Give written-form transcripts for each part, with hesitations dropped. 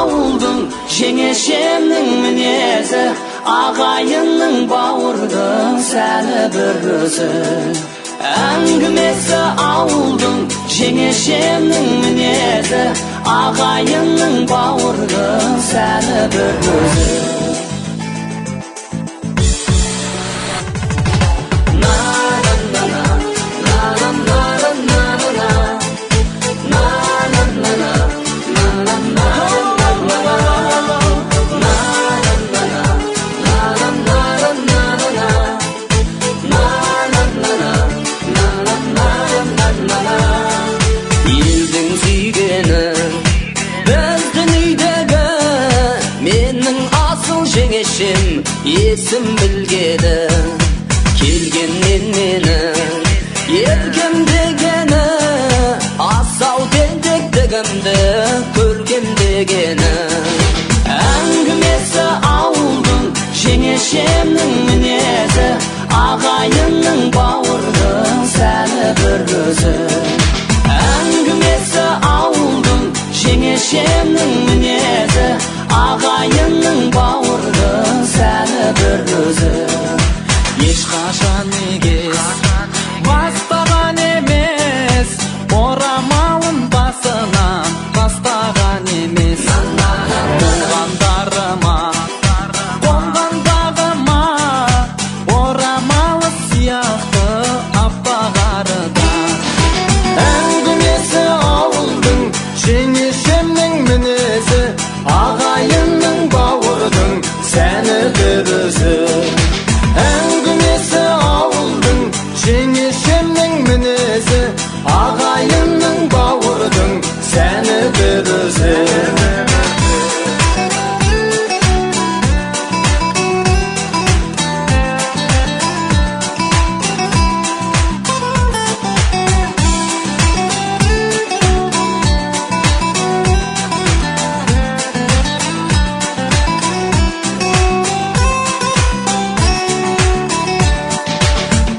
ауылдың жеңешемнің мінезі, ағайынның бауырдың сәні бір өзі. Әңгімесі ауылдың жеңешемнің мінезі, ағайынның бауырдың сәні бір өзі. Есім білгені, келгеннен мені еркем дегені, асау тентектігімді көргем дегені. Әңгімесі ауылдың жеңешемнің мінезі, ағайынның бауырдың сәні бір өзі. Әңгімесі ауылдың жеңешемнің мінезі, ағайынның бауырдың сәні бір өзі. Ешқашан егес бастаған емес, орамалын басынан бастаған емес. Болғандарыма, қонғандағыма, орамалы сияқты аппағары да. Әңгімесі ауылдың жеңешемнің мінезі, ағайынның бауырдың сәні бір өзі. Әңгімесі ауылдың жеңешемнің мінезі, ағайынның бауырдың сәні бір өзі.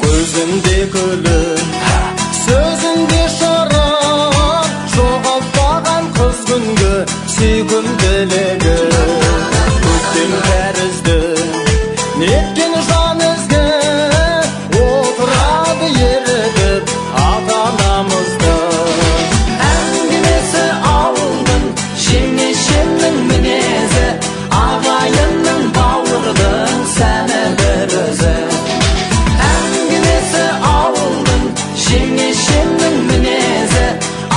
Көзінде күлім, сөзінде шырық, жоғалтпаған қыз күнгі сүйкімділігі. Көктем тәрізді неткен жан ізгі, отырады ерігіп ата-анамызды. Әңгімесі ауылдың жеңешемнің мінезі, ағайынның бауырдың сәні бір өзі. Әңгімесі ауылдың жеңешемнің мінезі,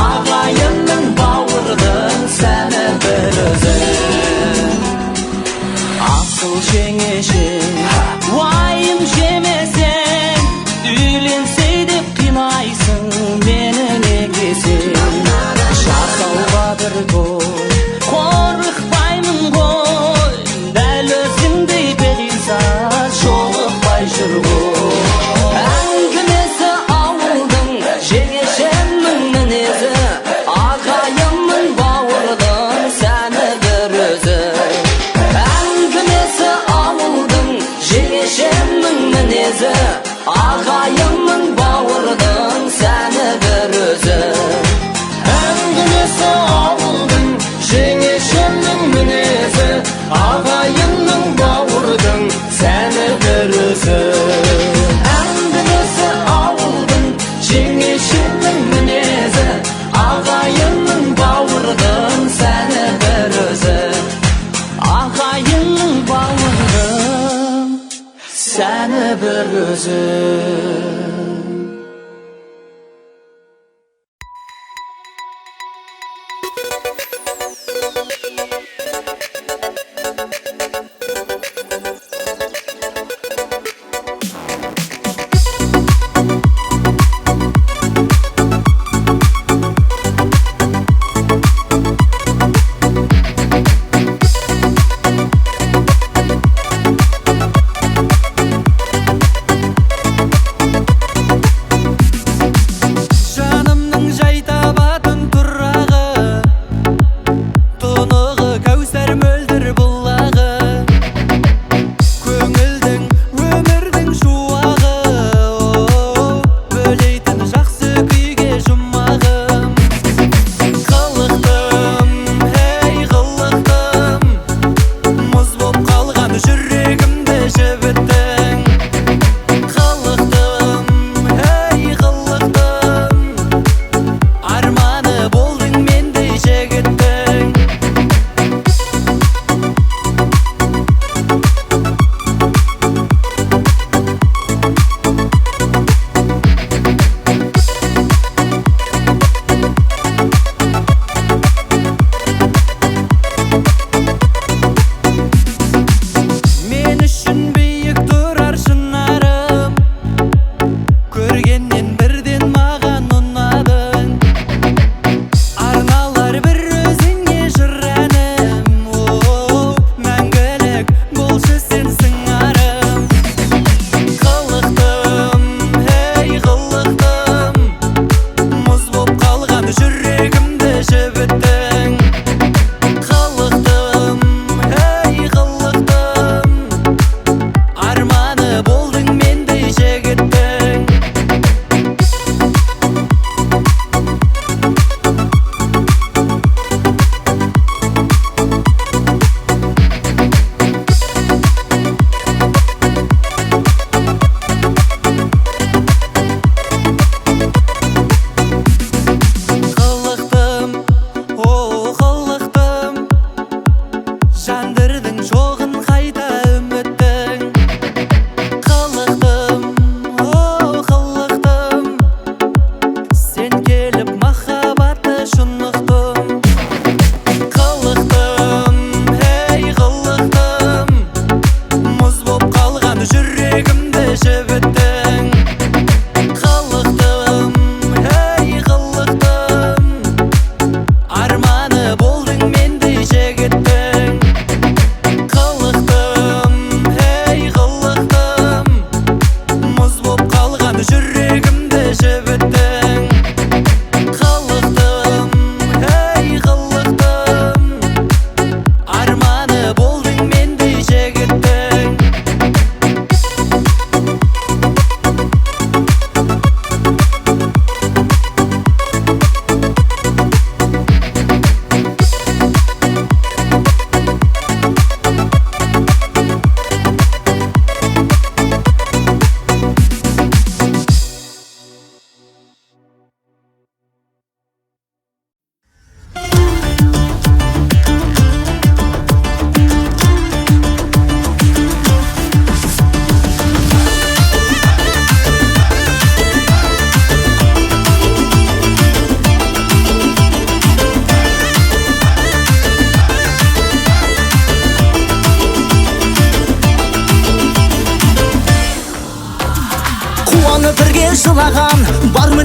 ағайынның бауырдың сәні бір өзі. Асыл жеңешем, Уайым жемесең, үйленсе деп қинайсың мені неге сен. жасауға бір той, Қорықпаймын ғой, дәл өзіңдей перизат жолықпай жүр ғой. Әңгімесі ауылдың жеңешемнің мінезі, ағайынның бауырдың сәні бір өзі. Әңгімесі ауылдың жеңешемнің мінезі, ағайынның бауырдың сәні бір өзі. Әңгімесі ауылдың жеңешемнің мінезі, ағайынның бауырдың сәні бір өзі. Әңгімесі ауылдың жеңешемнің мінезі, ағайынның бауырдың сәні бір өзі. Ағайынның бауырдың сәні бір өзі.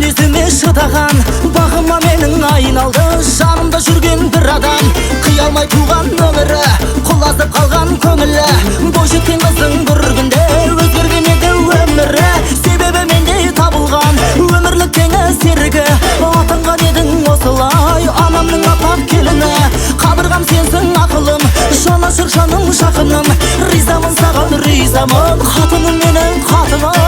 мінезіме шыдаған бағыма менің айналды жанымда жүрген бір адам қия алмай туған өмірі құлазып қалған көңілі бойжеткен қыздың бір күнде өзгерген еді өмірі себебі менде табылған өмірлік теңі серігі атанған едің осылай анамның аппақ келіні қабырғам сенсің ақылым жанашыр жаным жақыным ризамын саған ризамын қатыным менің қатыным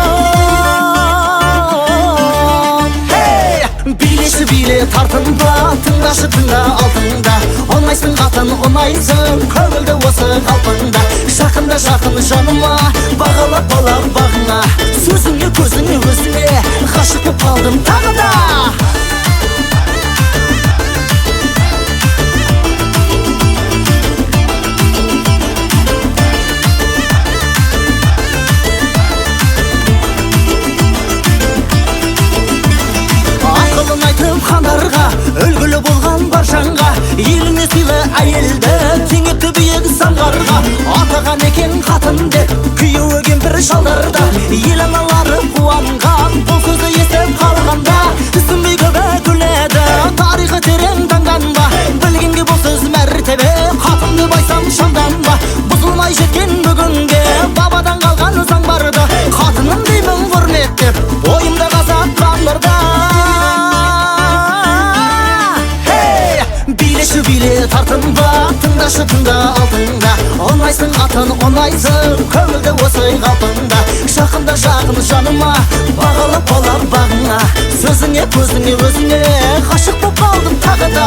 билеші биле тартынба тыңдашы тыңда алтында ұнайсың қатын ұнайсың көңілді осы қалпында жақында жақын жаныма бағалап балам бағыңа сөзіңе көзіңе өзіңе ғашық боп қалдым тағы да хандарға үлгілі болған бар жанға еліне сыйлы әйелді теңепті биік самғарға атаған екен қатын деп күйеуі кемпір шалдарда ел аналары қуанған бұл сөзді естіп қалғанда түсінбей көбі күледі тарихы терең таңданба білгенге бұл сөз мәртебе қатын деп айтсам шамданба бұзылмай жеткен бүгінге бабадан қалған заң барды қатыным деймін құрметтеп ойымда қазақ қамырда биле тартынба тыңдашы тыңда алтында ұнайсың атын ұнайсың көңілді осы қалпында жақында жақын жаныма бағалап балам бағыңа сөзіңе көзіңе өзіңе ғашық боп қалдым тағы да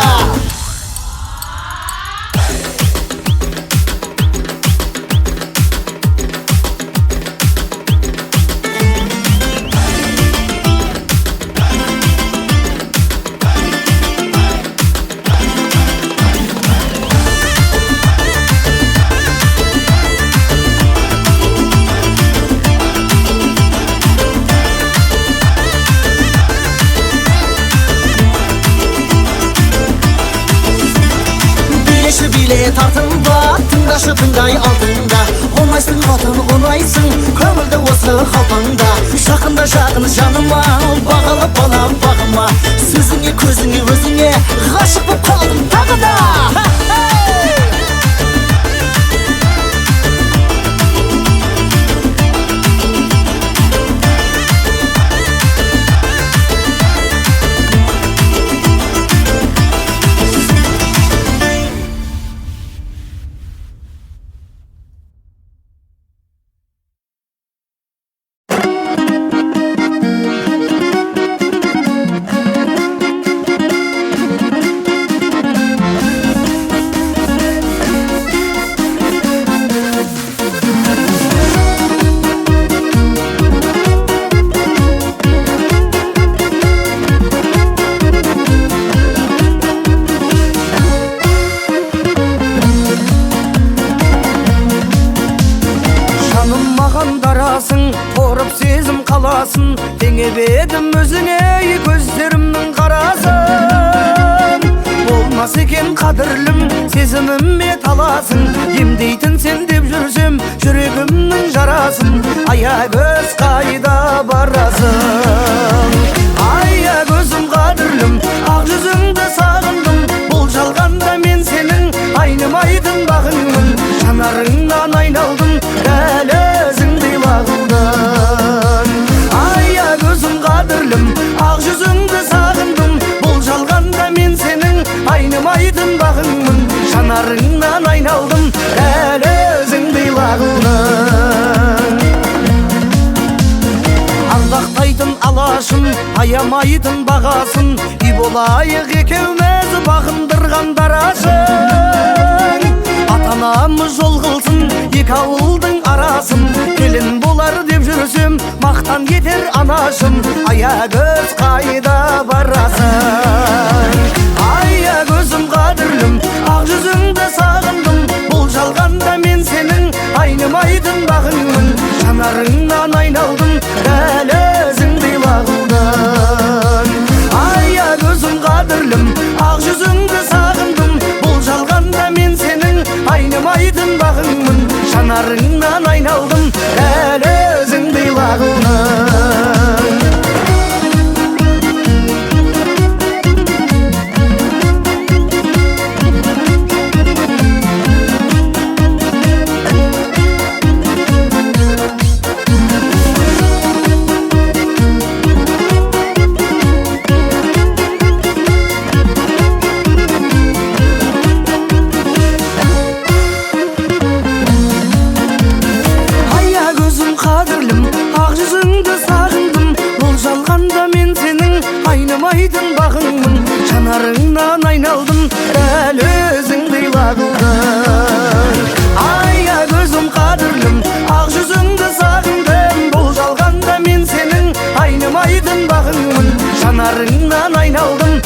биле тартынба тыңдашы тыңдай алтында ұнайсың қатын ұнайсың көңілді осы қалпында жақында жақын жаныма бағалап балам бағыма сөзіңе көзіңе өзіңе ғашық боп қалдым тағы да Қорып сезім қаласын теңеп едім өзіңе көздерімнің қарасын болмас екен қадірлім сезіміме таласын емдейтін сен деп жүрсем жүрегімнің жарасын аягөз қайда барасың аягөзім қадірлім ақ жүзіңді сағындым бұл жалғанда мен сенің айнымайтын бағыңмын жанарыңнан айналдым әлі өзіңдей лағылдың аягөзім қадірлім ақ жүзіңді сағындым бұл жалғанда мен сенің айнымайтын бағыңмын жанарыңнан айналдым әлі өзіңдей лағылдың ардақтайтын алашым аямайтын бағасын үй болайық екеуміз бағындырған дарашың ата-анамыз жол қылсын екі ауылдың арасын келін болар деп жүрсем мақтан етер анашым аягөз қайда барасың аягөзім қадірлім ақ жүзіңді сағындым бұл жалғанда мен сенің айнымайтын бағыңмын жанарыңнан айналдым әлі өзіңдей лағылдың аягөзім қадірлім ақ жүзіңді сағындым бұл жалғанда мен сенің айнымайтын бағыңмын жанарыңнан айналдым әлі өзіңдей лағылдың жанарыңнан айналдым, дәл өзіңдей лағылдың. Ая көзім қадірлім, ақ жүзіңді сағындым, бұл жалғанда мен сенің айнымайтын бағыңмын. Жанарыңнан айналдым,